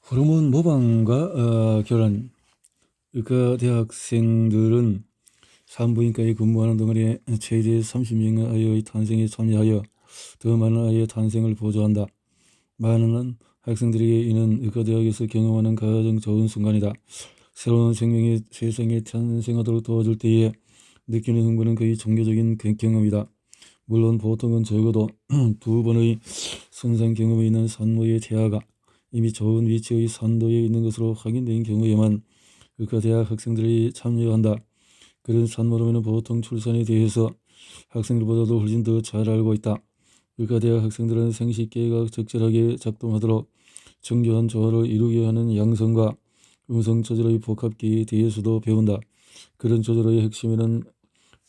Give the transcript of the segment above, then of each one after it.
호르몬 모방과 결혼. 의과 대학생들은 산부인과에 근무하는 동안에 최대 30명의 아이의 탄생에 참여하여 더 많은 아이의 탄생을 보조한다. 많은 학생들에게 이는 의과대학에서 경험하는 가장 좋은 순간이다. 새로운 생명이 세상에 탄생하도록 도와줄 때에 느끼는 흥분은 거의 종교적인 경험이다. 물론 보통은 적어도 두 번의 손상 경험이 있는 산모의 태아가 이미 좋은 위치의 산도에 있는 것으로 확인된 경우에만 의과대학 학생들이 참여한다. 그런 산모라면 보통 출산에 대해서 학생들보다도 훨씬 더 잘 알고 있다. 의과대학 학생들은 생식기가 적절하게 작동하도록 정교한 조화를 이루게 하는 양성과 음성 조절의 복합기에 대해서도 배운다. 그런 조절의 핵심에는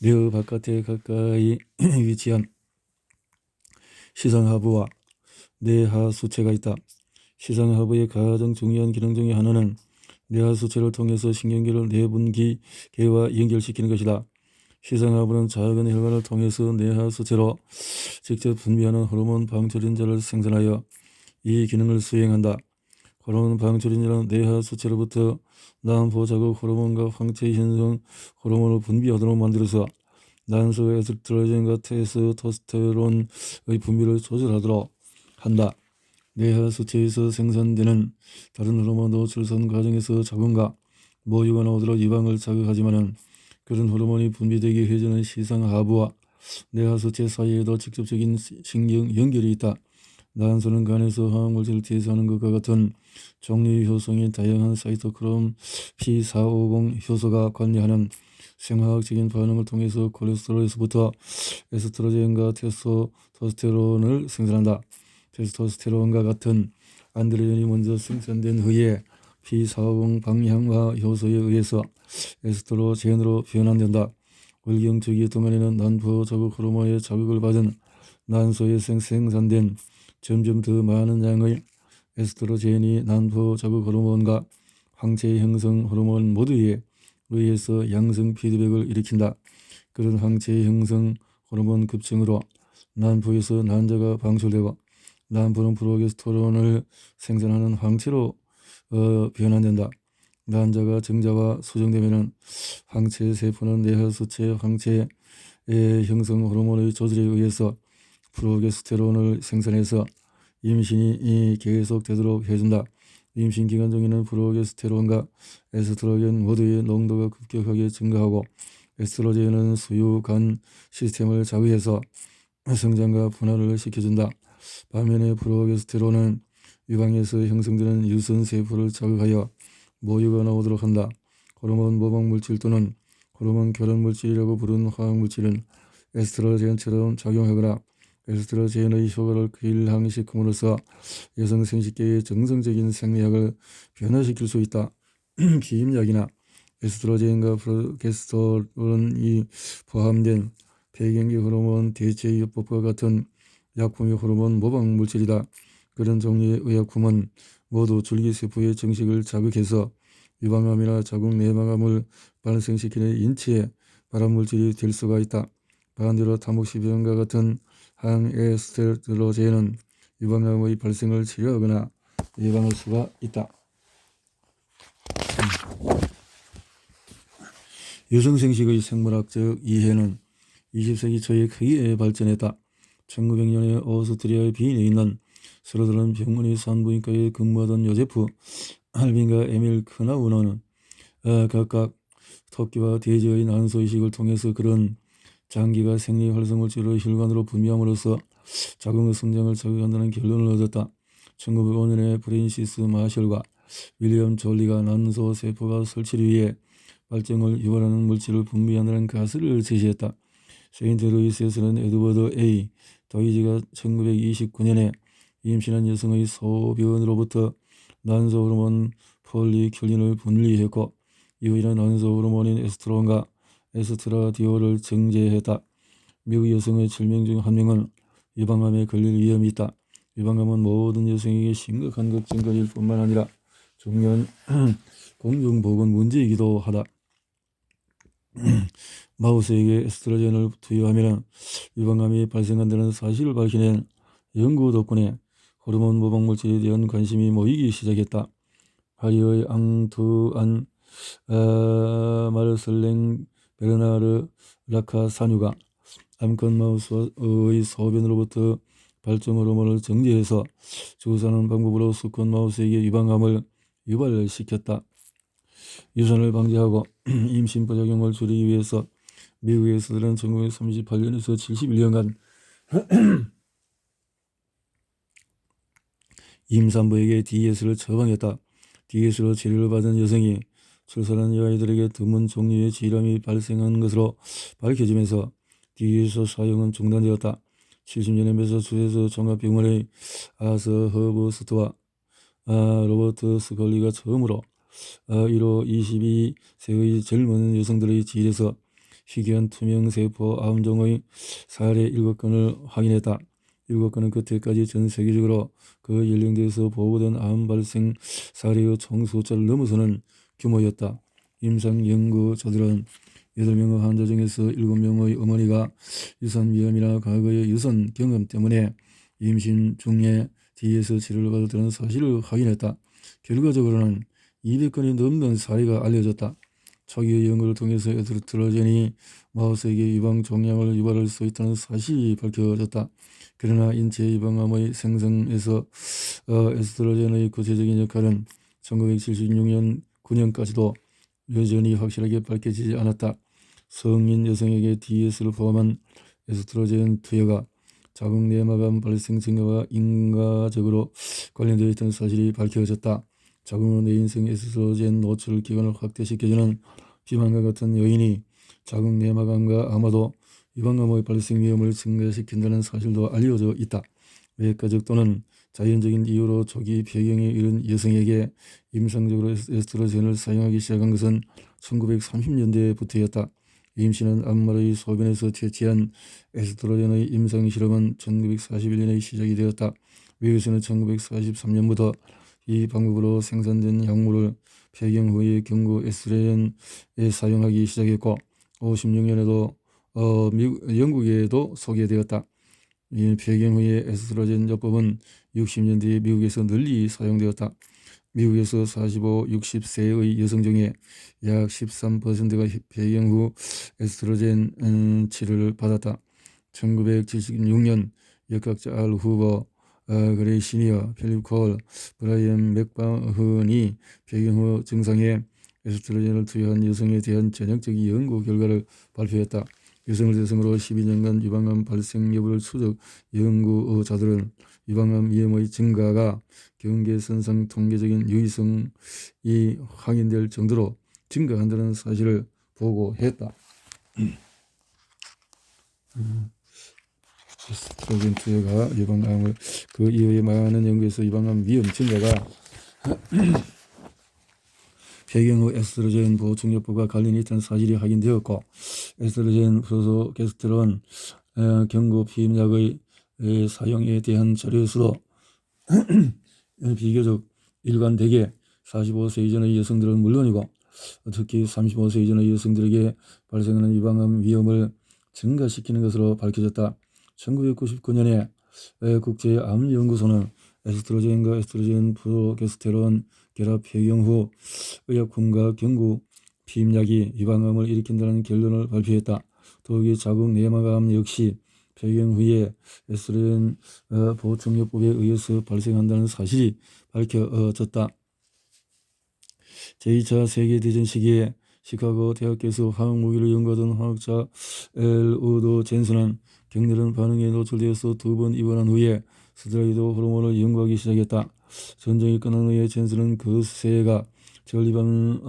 뇌의 바깥에 가까이 위치한 시상하부와 뇌하수체가 있다. 시상하부의 가장 중요한 기능 중의 하나는 뇌하수체를 통해서 신경계를 뇌분기계와 연결시키는 것이다. 시상하부는 작은 혈관을 통해서 뇌하수체로 직접 분비하는 호르몬 방출인자를 생산하여 이 기능을 수행한다. 호르몬 방출인자는 뇌하수체로부터 난포 자극 호르몬과 황체 현상 호르몬을 분비하도록 만들어서 난소 에스트로겐과 테스토스테론의 분비를 조절하도록 한다. 뇌하수체에서 생산되는 다른 호르몬도 출산 과정에서 자궁과 모유가 나오도록 유방을 자극하지만은 그런 호르몬이 분비되게 해주는 시상하부와 뇌하수체 사이에도 직접적인 신경 연결이 있다. 난소는 간에서 화학물질을 대사하는 것과 같은 종류 효성인 다양한 사이토크롬 P450 효소가 관리하는 생화학적인 반응을 통해서 콜레스테롤에서부터 에스트로겐과 테스토스테론을 생산한다. 테스토스테론과 같은 안드로겐이 먼저 생산된 후에 P450 방향화 효소에 의해서 에스트로겐으로 변환된다. 월경주기 동안에는 난포 자극 호르몬의 자극을 받은 난소에서 생산된 점점 더 많은 양의 에스트로겐이 난포 자극 호르몬과 황체 형성 호르몬 모두에 의해서 양성 피드백을 일으킨다. 그런 황체 형성 호르몬 급증으로 난포에서 난자가 방출되고 난포는 프로게스테론을 생산하는 황체로 변환된다. 난자가 증자와 수정되면 황체 세포는 뇌하수체 황체의 형성 호르몬의 조절에 의해서 프로게스테론을 생산해서 임신이 계속되도록 해준다. 임신 기간 중에는 프로게스테론과 에스트로겐 모두의 농도가 급격하게 증가하고 에스트로겐은 수유-간 시스템을 자극해서 성장과 분할을 시켜준다. 반면에 프로게스테론은 유방에서 형성되는 유선 세포를 자극하여 모유가 나오도록 한다. 호르몬 모방 물질 또는 호르몬 결합 물질이라고 부르는 화학 물질은 에스트로겐처럼 작용하거나 에스트로겐의 효과를 일항시킴으로써 여성 생식계의 정상적인 생리학을 변화시킬 수 있다. 피임약이나 에스트로겐과 프로게스테론이 포함된 폐경기 호르몬 대체요법과 같은 약품이 호르몬 모방 물질이다. 그런 종류의 의약품은 모두 줄기세포의 정식을 자극해서 유방암이나 자궁 내막암을 발생시키는 인체의 발암물질이 될 수가 있다. 반대로 타목시병과 같은 항에스테로겐은 유방암의 발생을 치료하거나 예방할 수가 있다. 여성생식의 생물학적 이해는 20세기 초에 크게 발전했다. 1900년에 오스트리아의 빈에 있는 32 병원의 산부인과에 근무하던 요제프 알빈과 에밀 크나우너는 각각 토끼와 돼지의 난소이식을 통해서 그런 장기가 생리 활성물질을 혈관으로 분비함으로써 자궁의 성장을 자극한다는 결론을 얻었다. 1905년에 프랜시스 마셜과 윌리엄 졸리가 난소 세포가 설치를 위해 발정을 유발하는 물질을 분비한다는 가설을 제시했다. 세인트루이스에서는 에드워드 A. 도이지가 1929년에 임신한 여성의 소변으로부터 난소 호르몬 폴리큘린을 분리했고 이후에는 난소 호르몬인 에스트론과 에스트라디올을 정제했다. 미국 여성의 7명 중 1명은 유방암에 걸릴 위험이 있다. 유방암은 모든 여성에게 심각한 걱정거리일 뿐만 아니라 중요한 공중보건 문제이기도 하다. 마우스에게 에스트로겐을 투여하면 유방암이 발생한다는 사실을 밝혀낸 연구 덕분에 호르몬 모방 물질에 대한 관심이 모이기 시작했다. 파리의 앙투안 마르셀랭 베르나르 라카사뉴가 암컷 마우스의 소변으로부터 발정 호르몬을 정제해서 주사하는 방법으로 수컷 마우스에게 유방암을 유발시켰다. 유산을 방지하고 임신 부작용을 줄이기 위해서 미국에서는 1938년에서 71년간 임산부에게 DS를 처방했다. DS로 치료를 받은 여성이 출산한 여아이들에게 드문 종류의 질환이 발생한 것으로 밝혀지면서 DS 사용은 중단되었다. 70년에 매사추세츠 종합병원의 아서 허버스트와 로버트 스컬리가 처음으로 이로 22세의 젊은 여성들의 질에서 희귀한 투명세포 암종의 사례 7건을 확인했다. 7건은 그때까지 전 세계적으로 그 연령대에서 보고된 암 발생 사례의 총 숫자를 넘어서는 규모였다. 임상 연구자들은 8명의 환자 중에서 7명의 어머니가 유산위암이나 과거의 유산 경험 때문에 임신 중에 DS 치료를 받았다는 사실을 확인했다. 결과적으로는 200건이 넘는 사례가 알려졌다. 초기의 연구를 통해서 에스트로겐이 마우스에게 유방 종양을 유발할 수 있다는 사실이 밝혀졌다. 그러나 인체 유방암의 생성에서 에스트로겐의 구체적인 역할은 1976년 9년까지도 여전히 확실하게 밝혀지지 않았다. 성인 여성에게 DS를 포함한 에스트로겐 투여가 자궁 내막암 발생 증가와 인과적으로 관련되어 있다는 사실이 밝혀졌다. 자궁의 내인성 에스트로겐 노출 기간을 확대시켜주는 비만과 같은 요인이 자궁 내막암과 아마도 유방암의 발생 위험을 증가시킨다는 사실도 알려져 있다. 외가적 또는 자연적인 이유로 초기 폐경에 이른 여성에게 임상적으로 에스트로겐을 사용하기 시작한 것은 1930년대부터였다. 임신한 암말의 소변에서 채취한 에스트로겐의 임상 실험은 1941년에 시작이 되었다. 미국에서는 1943년부터 이 방법으로 생산된 약물을 폐경 후의 경구 에스트로겐에 사용하기 시작했고 56년에도 영국에도 소개되었다. 이 폐경 후의 에스트로겐 요법은 60년대에 미국에서 널리 사용되었다. 미국에서 45, 60세의 여성 중에 약 13%가 폐경 후 에스트로겐 치료를 받았다. 1976년 역학자 알 후버, 그레이 시니어, 필립 콜, 브라이언 맥바흔이 폐경 후 증상에 에스트로겐을 투여한 여성에 대한 전형적인 연구 결과를 발표했다. 여성을 대상으로 12년간 유방암 발생 여부를 추적 연구자들은 유방암 위험의 증가가 경계선상 통계적인 유의성이 확인될 정도로 증가한다는 사실을 보고했다. 에스트로겐 투여가 유방암을 그 이후에 많은 연구에서 유방암 위험 증가가 폐경 후 에스트로겐 보충요법과 관련이 있다는 사실이 확인되었고 에스트로겐 프로게스테론 경구 피임약의 사용에 대한 자료에서도 비교적 일관되게 45세 이전의 여성들은 물론이고 특히 35세 이전의 여성들에게 발생하는 유방암 위험을 증가시키는 것으로 밝혀졌다. 1999년에 국제암연구소는 에스트로겐과 에스트로겐 프로게스테론 결합 폐경 후 의약품과 경구 피임약이 유방암을 일으킨다는 결론을 발표했다. 더욱이 자궁 내막암 역시 폐경 후에 에스트로겐 보충요법에 의해서 발생한다는 사실이 밝혀졌다. 제2차 세계대전 시기에 시카고 대학교에서 화학무기를 연구하던 화학자 엘우드 젠슨은 격렬한 반응에 노출되어서 2번 입원한 후에 스테로이드 호르몬을 연구하기 시작했다. 전쟁이 끝난 후에 젠슨은 그 세가 전리반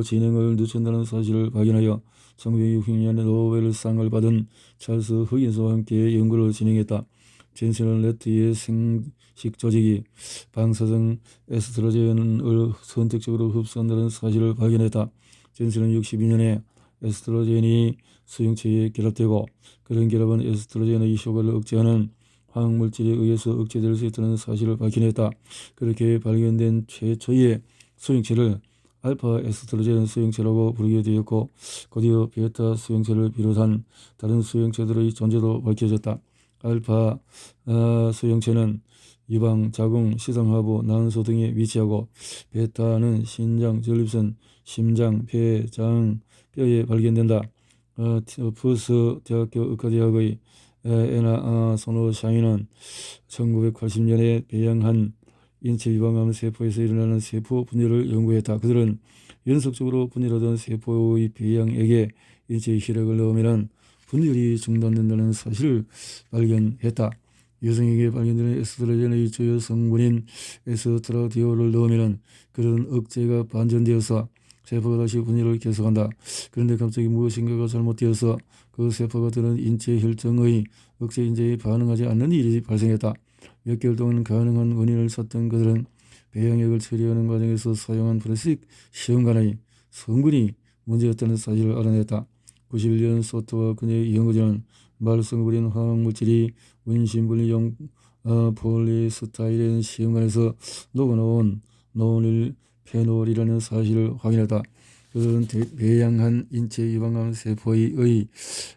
진행을 늦춘다는 사실을 발견하여 1960년에 노벨상을 받은 찰스 허긴스와 함께 연구를 진행했다. 젠슨은 레트의 생식 조직이 방사성 에스트로겐을 선택적으로 흡수한다는 사실을 발견했다. 젠슨은 62년에 에스트로겐이 수용체에 결합되고 그런 결합은 에스트로겐의 효과를 억제하는 화학물질에 의해서 억제될 수 있다는 사실을 밝혀냈다. 그렇게 발견된 최초의 수용체를 알파 에스트로겐 수용체라고 부르게 되었고 곧이어 베타 수용체를 비롯한 다른 수용체들의 존재도 밝혀졌다. 알파 수용체는 이방, 자궁, 시성하부, 난소 등에 위치하고 베타는 신장, 전립선, 심장, 폐, 장, 뼈에 발견된다. 푸스 대학교 의과대학의 에나 소노샤이는 1980년에 배양한 인체 유방암 세포에서 일어나는 세포 분열을 연구했다. 그들은 연속적으로 분열하던 세포의 배양액에 인체 혈액을 넣으면 분열이 중단된다는 사실을 발견했다. 여성에게 발견되는 에스트로겐의 주요 성분인 에스트라디올을 넣으면 그런 억제가 반전되어서 세포가 다시 분열을 계속한다. 그런데 갑자기 무엇인가가 잘못되어서 그 세포가 드는 인체 혈정의 억제 인제에 반응하지 않는 일이 발생했다. 몇 개월 동안 가능한 원인을 찾던 그들은 배양액을 처리하는 과정에서 사용한 플라스틱 시험관의 성분이 문제였다는 사실을 알아냈다. 91년 소토와 그녀의 연구진은 말썽부린 화학물질이 원심분리용 폴리스타이렌 시험관에서 녹아놓은 노닐 페놀이라는 사실을 확인했다. 그들은 배양한 인체 유방암 세포의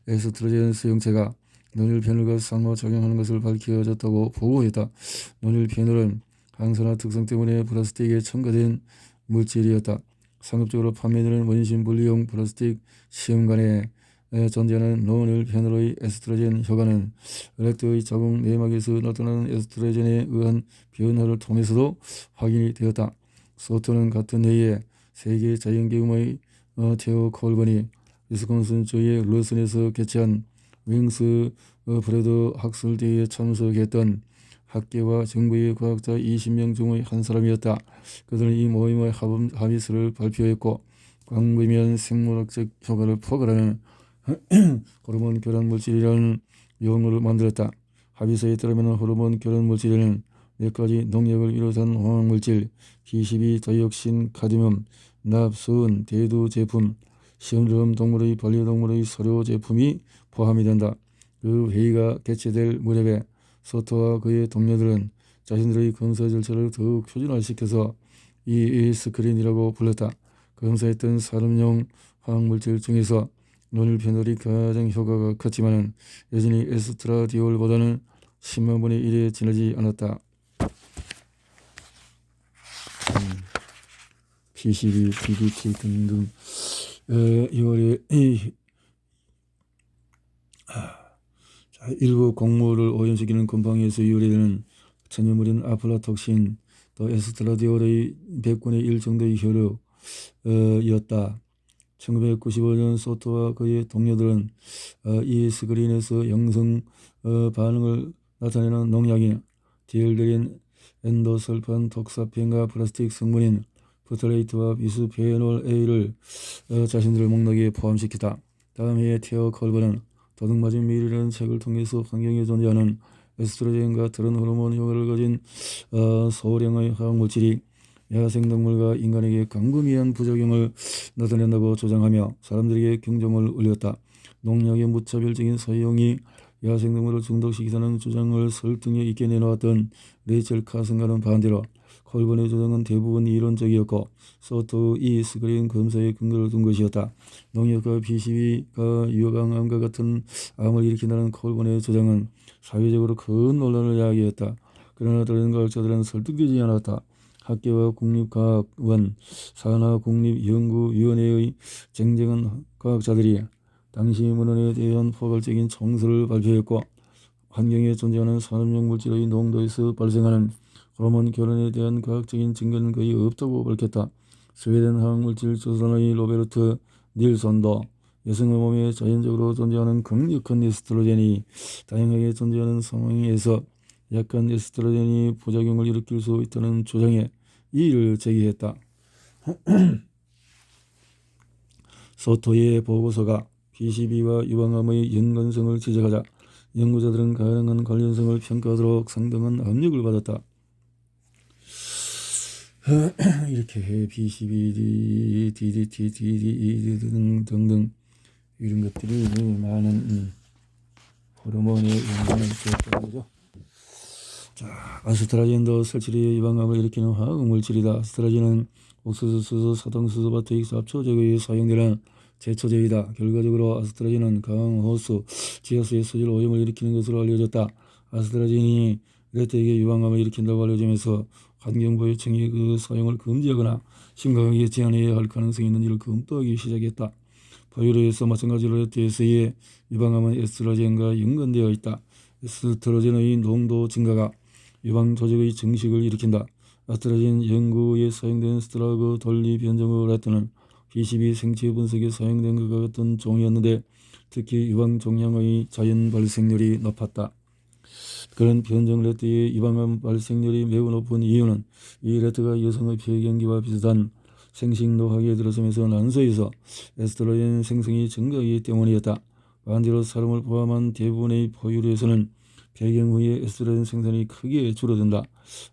에스트로겐 수용체가 노닐페놀과 상호작용하는 것을 밝혀졌다고 보고했다. 노닐페놀은 항산화 특성 때문에 플라스틱에 첨가된 물질이었다. 상업적으로 판매되는 원심분리용 플라스틱 시험관에 존재하는 노닐페놀의 에스트로겐 효과는 렉트의 자궁 내막에서 나타나는 에스트로겐에 의한 변화를 통해서도 확인이 되었다. 소토는 같은 해에 세계 자연계음의 테오 콜번이 위스콘신주의 러슨에서 개최한 윙스 브레드 학술대회에 참석했던 학계와 정부의 과학자 20명 중의 한 사람이었다. 그들은 이 모임의 합의서를 발표했고 광범위한 생물학적 효과를 포괄하는 호르몬 교란 물질이라는 용어를 만들었다. 합의서에 따르면 호르몬 교란 물질에는 몇 가지 농약을 비롯한 화학물질, P12, 다이옥신, 카드뮴, 납,선, 대두 제품, 시험점 동물의 반려동물의 사료 제품이 포함이 된다. 그 회의가 개최될 무렵에 소토와 그의 동료들은 자신들의 검사 절차를 더욱 표준화시켜서 스크린이라고 불렀다. 검사했던 사람용 화학물질 중에서 노닐페놀이 가장 효과가 컸지만 여전히 에스트라디올보다는 10만 분의 1에 지나지 않았다. P12, DDT 등등 2월에 일부 곡물을 오염시키는 곰팡이에서 유래되는 천연물인 아플라톡신, 또 에스트라디올의 100분의 1 정도의 효력이었다. 1995년 소토와 그의 동료들은 이 스크린에서 영성 반응을 나타내는 농약인 디엘드린 엔도설판 독사펜과 플라스틱 성분인 프토레이트와 비스페놀 A를 자신들의 목록에 포함시켰다. 다음 해에 테어 컬버는 도둑맞은 미래라는 책을 통해서 환경에 존재하는 에스트로겐과 다른 호르몬 효과를 가진 소량의 화학물질이 야생동물과 인간에게 광범위한 부작용을 나타낸다고 주장하며 사람들에게 경종을 울렸다. 농약의 무차별적인 사용이 야생동물을 중독시키다는 주장을 설득력 있게 내놓았던 레이첼 카슨과는 반대로 콜번의 주장은 대부분 이론적이었고 소토 이 스크린 검사에 근거를 둔 것이었다. 농약과 P12가 유방암과 같은 암을 일으킨다는 콜번의 주장은 사회적으로 큰 논란을 야기했다. 그러나 다른 과학자들은 설득되지 않았다. 학계와 국립과학원, 산하국립연구위원회의 쟁쟁한 과학자들이 당시 문헌에 대한 포괄적인 총서를 발표했고 환경에 존재하는 산업용 물질의 농도에서 발생하는 호르몬 교란에 대한 과학적인 증거는 거의 없다고 밝혔다. 스웨덴 화학물질 조선의 로베르트 닐손도 여성의 몸에 자연적으로 존재하는 강력한 에스트로겐이 다양하게 존재하는 상황에서 약한 에스트로겐이 부작용을 일으킬 수 있다는 주장에 이의를 제기했다. 소토의 보고서가 P12와 유방암의 연관성을 지적하자 연구자들은 가능한 관련성을 평가하도록 상당한 압력을 받았다. 이렇게 P12, DDT, DDE 등등 이런 것들이 많은 호르몬에 영향을 주었다는 거죠. 자, 아스트라젠도 설치류의 유방암을 일으키는 화학물질이다. 아스트라젠은 옥수수, 수소, 사탕, 수소바테익스 합초 제거에 사용되는 제초제이다. 결과적으로 아스트라젠은 강호수, 지하수의 수질 오염을 일으키는 것으로 알려졌다. 아스트라젠이 레트에게 유방암을 일으킨다고 알려지면서 환경부의 청이 그 사용을 금지하거나 심각하게 제한해야 할 가능성이 있는 일을 검토하기 시작했다. 포유류에서 마찬가지로 레트에서의 유방암은 에스트로겐과 연관되어 있다. 에스트로겐의 농도 증가가 유방 조직의 증식을 일으킨다. 에스트로겐 연구에 사용된 스트라그 돌리 변종의 레트는 B12 생체 분석에 사용된 것과 같은 종이었는데 특히 유방 종양의 자연 발생률이 높았다. 그런 변종 레트의 유방암 발생률이 매우 높은 이유는 이 레트가 여성의 폐경기와 비슷한 생식 노화기에 들어서면서 난소에서 에스트로겐 생성이 증가하기 때문이었다. 반대로 사람을 포함한 대부분의 포유류에서는 폐경 후에 에스트로겐 생산이 크게 줄어든다.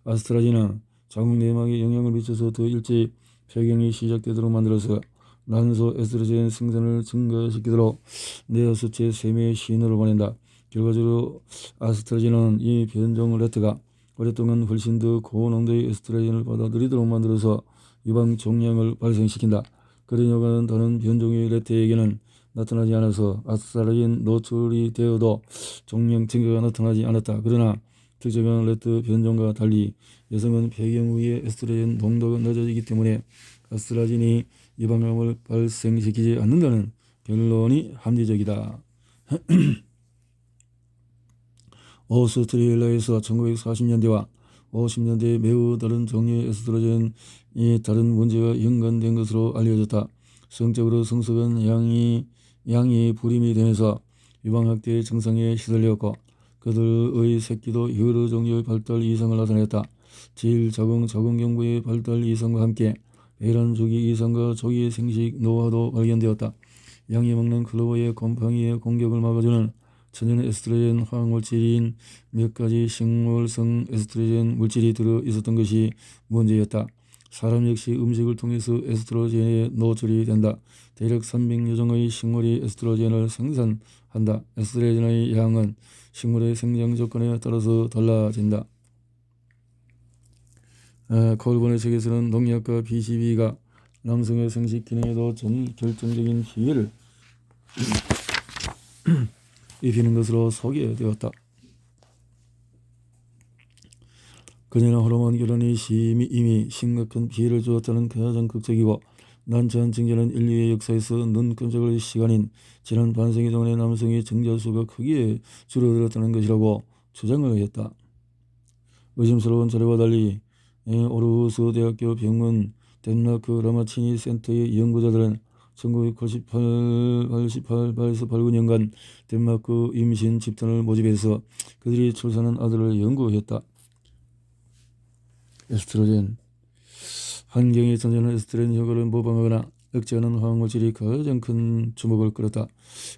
아스트라젠은 자궁 내막에 영향을 미쳐서 더 일찍 폐경이 시작되도록 만들어서 난소 에스트로겐 생산을 증가시키도록 뇌하 수체 세매의 신호를 보낸다. 결과적으로 아스트라젠은 이 변종 레트가 오랫동안 훨씬 더 고농도의 에스트로겐을 받아들이도록 만들어서 유방 종양을 발생시킨다. 그런 효과는 다른 변종의 레트에게는 나타나지 않아서 아스트라젠 노출이 되어도 종양 증가가 나타나지 않았다. 그러나 특정한 레트 변종과 달리 여성은 폐경 후에 에스트로겐 농도가 낮아지기 때문에 아스트라젠이 유방암을 발생시키지 않는다는 결론이 합리적이다. 오스트레일리아에서 1940년대와 50년대에 매우 다른 종류의 에스트로겐이 다른 문제와 연관된 것으로 알려졌다. 성적으로 성숙한 양이 불임이 되면서 유방학대의 증상에 시달렸고 그들의 새끼도 여러 종류의 발달 이상을 나타냈다. 질, 자궁 경부의 발달 이상과 함께 배란 주기 이상과 조기 생식 노화도 발견되었다. 양이 먹는 클로버의 곰팡이의 공격을 막아주는 천연 에스트로겐 화학물질인 몇 가지 식물성 에스트로겐 물질이 들어 있었던 것이 문제였다. 사람 역시 음식을 통해서 에스트로겐에 노출이 된다. 대략 300여 종의 식물이 에스트로겐을 생산한다. 에스트로겐의 양은 식물의 생장 조건에 따라서 달라진다. 콜본의 책에서는 농약과 B12가 남성의 생식 기능에도 결정적인 피해를 입히는 것으로 소개되었다. 그녀는 호르몬 결혼이 이미 심각한 피해를 주었다는 가장 극적이고 난처한 징조는 인류의 역사에서 눈 깜짝할 시간인 지난 반세기 동안의 남성의 정자수가 크게 줄어들었다는 것이라고 주장을 했다. 의심스러운 자료와 달리 오르후스 대학교 병원 덴마크 라마치니 센터의 연구자들은 1988에서 89년간 덴마크 임신 집단을 모집해서 그들이 출산한 아들을 연구했다. 에스트로겐 환경에 존재하는 에스트로겐 효과를 모방하거나 억제하는 화학물질이 가장 큰 주목을 끌었다.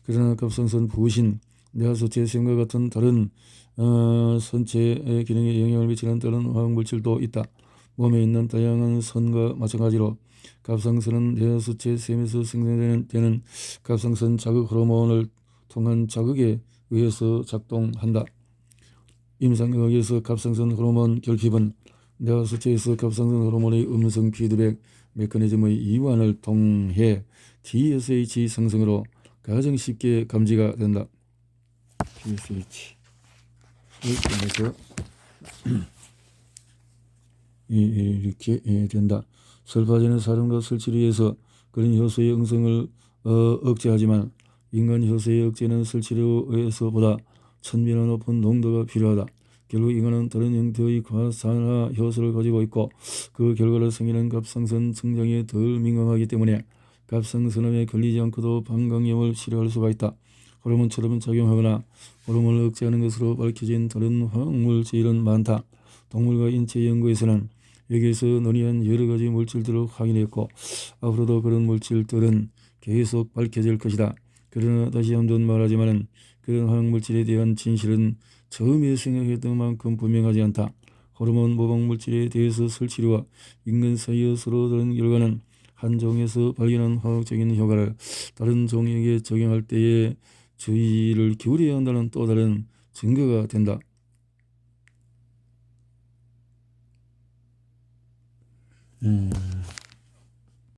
그러나 갑상선 부신, 뇌하수체 샘과 같은 다른 선체 기능에 영향을 미치는 다른 화학물질도 있다. 몸에 있는 다양한 선과 마찬가지로 갑상선은 뇌하수체 샘에서 생성되는 갑상선 자극 호르몬을 통한 자극에 의해서 작동한다. 임상의학에서 갑상선 호르몬 결핍은 뇌하수체에서 갑상선 호르몬의 음성 피드백 메커니즘의 이완을 통해 TSH 상승으로 가장 쉽게 감지가 된다. TSH 통해서 이렇게 된다. 설파제는 사람과 설치를 위해서 그런 효소의 응성을 억제하지만 인간 효소의 억제는 설치료에서보다 1000배나 높은 농도가 필요하다. 결국 인간은 다른 형태의 과산화 효소를 가지고 있고 그 결과로 생기는 갑상선 성장에 덜 민감하기 때문에 갑상선암에 걸리지 않고도 방광염을 치료할 수가 있다. 호르몬처럼 작용하거나 호르몬을 억제하는 것으로 밝혀진 다른 화학물질은 많다. 동물과 인체 연구에서는 여기에서 논의한 여러 가지 물질들을 확인했고 앞으로도 그런 물질들은 계속 밝혀질 것이다. 그러나 다시 한번 말하지만 그런 화학물질에 대한 진실은 처음에 생각했던 만큼 분명하지 않다. 호르몬 모방물질에 대해서 설치류와 인간 사이의 서로 다른 결과는 한 종에서 발견한 화학적인 효과를 다른 종에게 적용할 때에 주의를 기울여야 한다는 또 다른 증거가 된다.